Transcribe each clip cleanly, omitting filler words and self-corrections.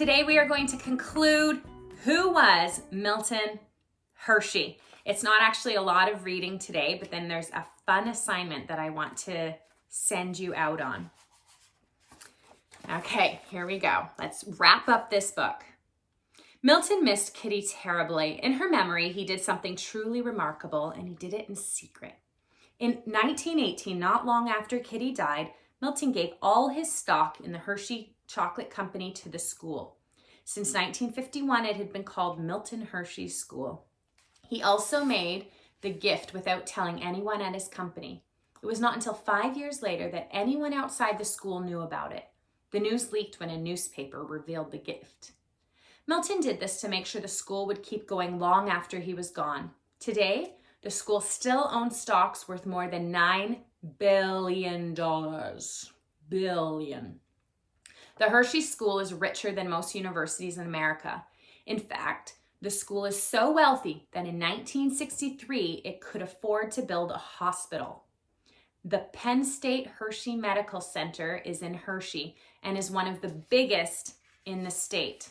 Today we are going to conclude who was Milton Hershey. It's not actually a lot of reading today, but then there's a fun assignment that I want to send you out on. Okay, here we go. Let's wrap up this book. Milton missed Kitty terribly. In her memory, he did something truly remarkable, and he did it in secret. In 1918, not long after Kitty died, Milton gave all his stock in the Hershey Chocolate Company to the school. Since 1951, it had been called Milton Hershey School. He also made the gift without telling anyone at his company. It was not until 5 years later that anyone outside the school knew about it. The news leaked when a newspaper revealed the gift. Milton did this to make sure the school would keep going long after he was gone. Today, the school still owns stocks worth more than $9 billion. Billion. The Hershey School is richer than most universities in America. In fact, the school is so wealthy that in 1963, it could afford to build a hospital. The Penn State Hershey Medical Center is in Hershey and is one of the biggest in the state.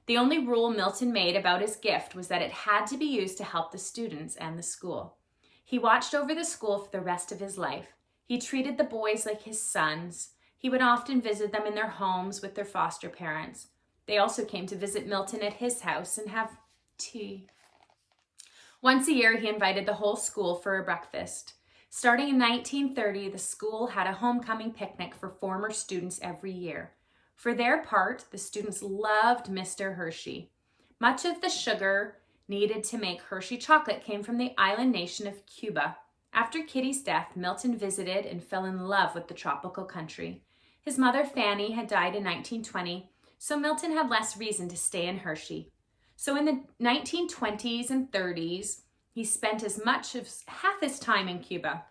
The only rule Milton made about his gift was that it had to be used to help the students and the school. He watched over the school for the rest of his life. He treated the boys like his sons. He would often visit them in their homes with their foster parents. They also came to visit Milton at his house and have tea. Once a year, he invited the whole school for a breakfast. Starting in 1930, the school had a homecoming picnic for former students every year. For their part, the students loved Mr. Hershey. Much of the sugar needed to make Hershey chocolate came from the island nation of Cuba. After Kitty's death, Milton visited and fell in love with the tropical country. His mother, Fanny, had died in 1920, so Milton had less reason to stay in Hershey. So in the 1920s and 30s, he spent as much as half his time in Cuba.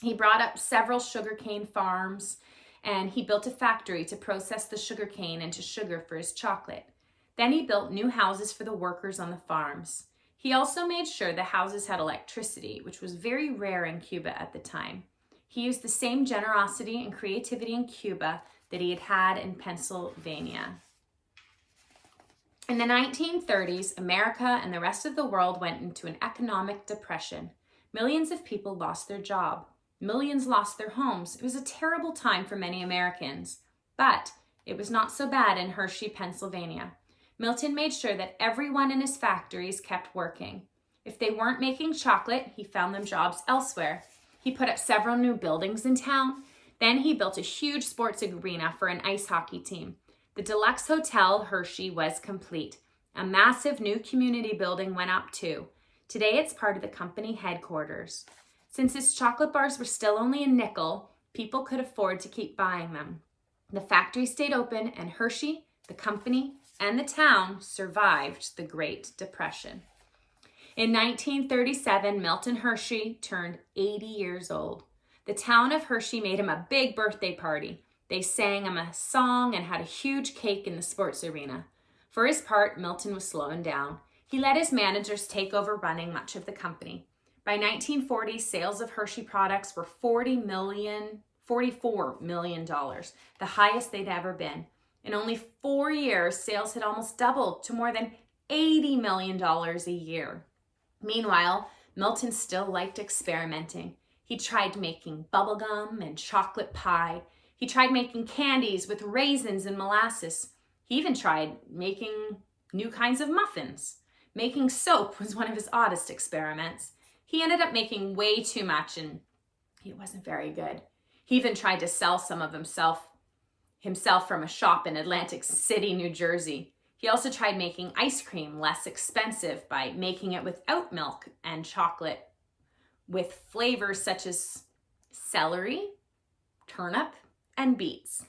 He brought up several sugarcane farms, and he built a factory to process the sugarcane into sugar for his chocolate. Then he built new houses for the workers on the farms. He also made sure the houses had electricity, which was very rare in Cuba at the time. He used the same generosity and creativity in Cuba that he had had in Pennsylvania. In the 1930s, America and the rest of the world went into an economic depression. Millions of people lost their job. Millions lost their homes. It was a terrible time for many Americans, but it was not so bad in Hershey, Pennsylvania. Milton made sure that everyone in his factories kept working. If they weren't making chocolate, he found them jobs elsewhere. He put up several new buildings in town. Then he built a huge sports arena for an ice hockey team. The Deluxe Hotel Hershey was complete. A massive new community building went up too. Today it's part of the company headquarters. Since his chocolate bars were still only a nickel, people could afford to keep buying them. The factory stayed open, and Hershey, the company, and the town survived the Great Depression. In 1937, Milton Hershey turned 80 years old. The town of Hershey made him a big birthday party. They sang him a song and had a huge cake in the sports arena. For his part, Milton was slowing down. He let his managers take over running much of the company. By 1940, sales of Hershey products were $44 million, the highest they'd ever been. In only 4 years, sales had almost doubled to more than $80 million a year. Meanwhile, Milton still liked experimenting. He tried making bubblegum and chocolate pie. He tried making candies with raisins and molasses. He even tried making new kinds of muffins. Making soap was one of his oddest experiments. He ended up making way too much, and it wasn't very good. He even tried to sell some of himself from a shop in Atlantic City, New Jersey. He also tried making ice cream less expensive by making it without milk and chocolate with flavors such as celery, turnip, and beets.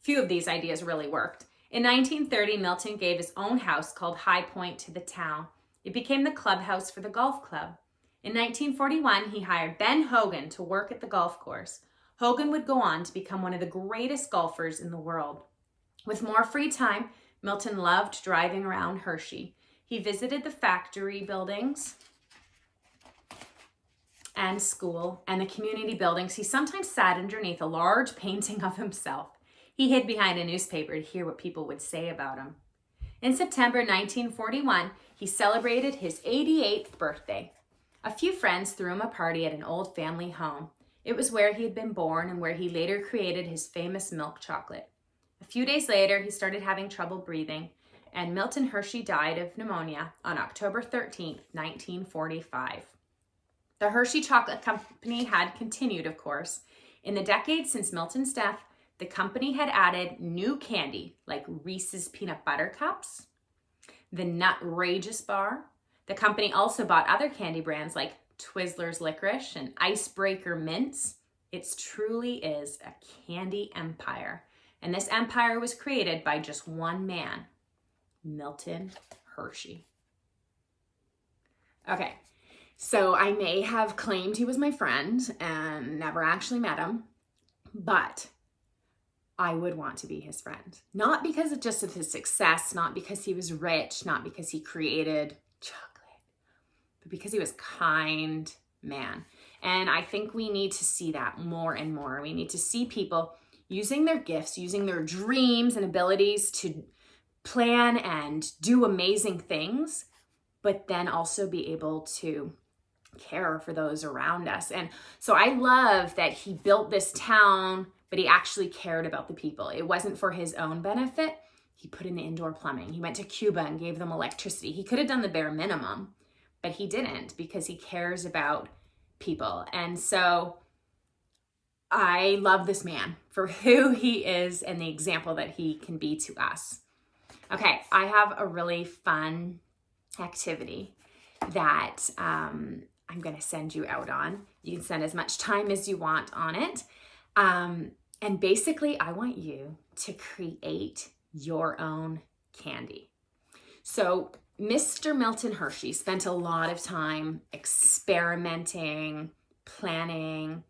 Few of these ideas really worked. In 1930, Milton gave his own house called High Point to the town. It became the clubhouse for the golf club. In 1941, he hired Ben Hogan to work at the golf course. Hogan would go on to become one of the greatest golfers in the world. With more free time, Milton loved driving around Hershey. He visited the factory buildings and school and the community buildings. He sometimes sat underneath a large painting of himself. He hid behind a newspaper to hear what people would say about him. In September 1941, he celebrated his 88th birthday. A few friends threw him a party at an old family home. It was where he had been born and where he later created his famous milk chocolate. A few days later, he started having trouble breathing, and Milton Hershey died of pneumonia on October 13th, 1945. The Hershey Chocolate Company had continued, of course. In the decades since Milton's death, the company had added new candy like Reese's Peanut Butter Cups, the Nutrageous Bar. The company also bought other candy brands like Twizzlers Licorice and Icebreaker Mints. It truly is a candy empire. And this empire was created by just one man, Milton Hershey. Okay, so I may have claimed he was my friend and never actually met him, but I would want to be his friend. Not because of just of his success, not because he was rich, not because he created chocolate, but because he was kind man. And I think we need to see that more and more. We need to see people using their gifts, using their dreams and abilities to plan and do amazing things, but then also be able to care for those around us. And so I love that he built this town, but he actually cared about the people. It wasn't for his own benefit. He put in indoor plumbing. He went to Cuba and gave them electricity. He could have done the bare minimum, but he didn't because he cares about people. And so I love this man for who he is and the example that he can be to us. Okay, I have a really fun activity that I'm going to send you out on. You can spend as much time as you want on it. And basically, I want you to create your own candy. So Mr. Milton Hershey spent a lot of time experimenting, planning.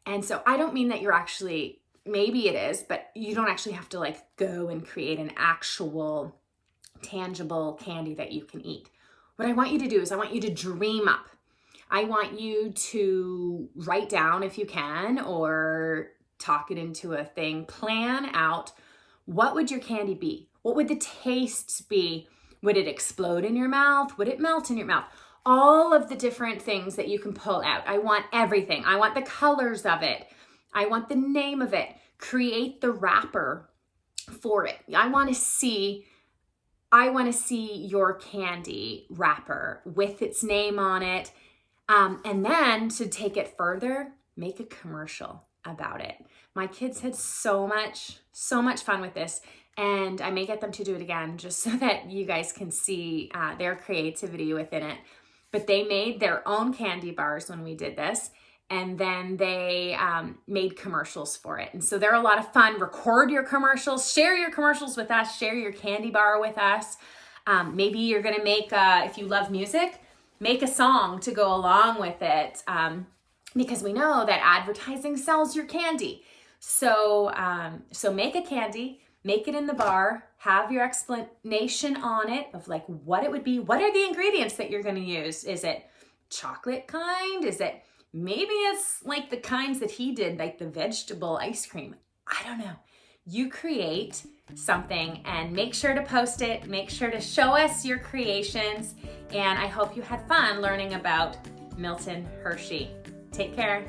And so I don't mean that you're actually, maybe it is, but you don't actually have to like go and create an actual tangible candy that you can eat. What I want you to do is I want you to dream up. I want you to write down if you can, or talk it into a thing. Plan out, what would your candy be? What would the tastes be? Would it explode in your mouth? Would it melt in your mouth? All of the different things that you can pull out. I want everything. I want the colors of it. I want the name of it. Create the wrapper for it. I want to see your candy wrapper with its name on it. And then to take it further, make a commercial about it. My kids had so much fun with this, and I may get them to do it again just so that you guys can see their creativity within it. But they made their own candy bars when we did this, and then they made commercials for it. And so they're a lot of fun. Record your commercials, share your commercials with us, share your candy bar with us. Maybe you're gonna make, if you love music, make a song to go along with it, because we know that advertising sells your candy. So make a candy, make it in the bar, have your explanation on it of like what it would be. What are the ingredients that you're gonna use? Is it chocolate kind? Is it, maybe it's like the kinds that he did, like the vegetable ice cream. I don't know. You create something and make sure to post it. Make sure to show us your creations. And I hope you had fun learning about Milton Hershey. Take care.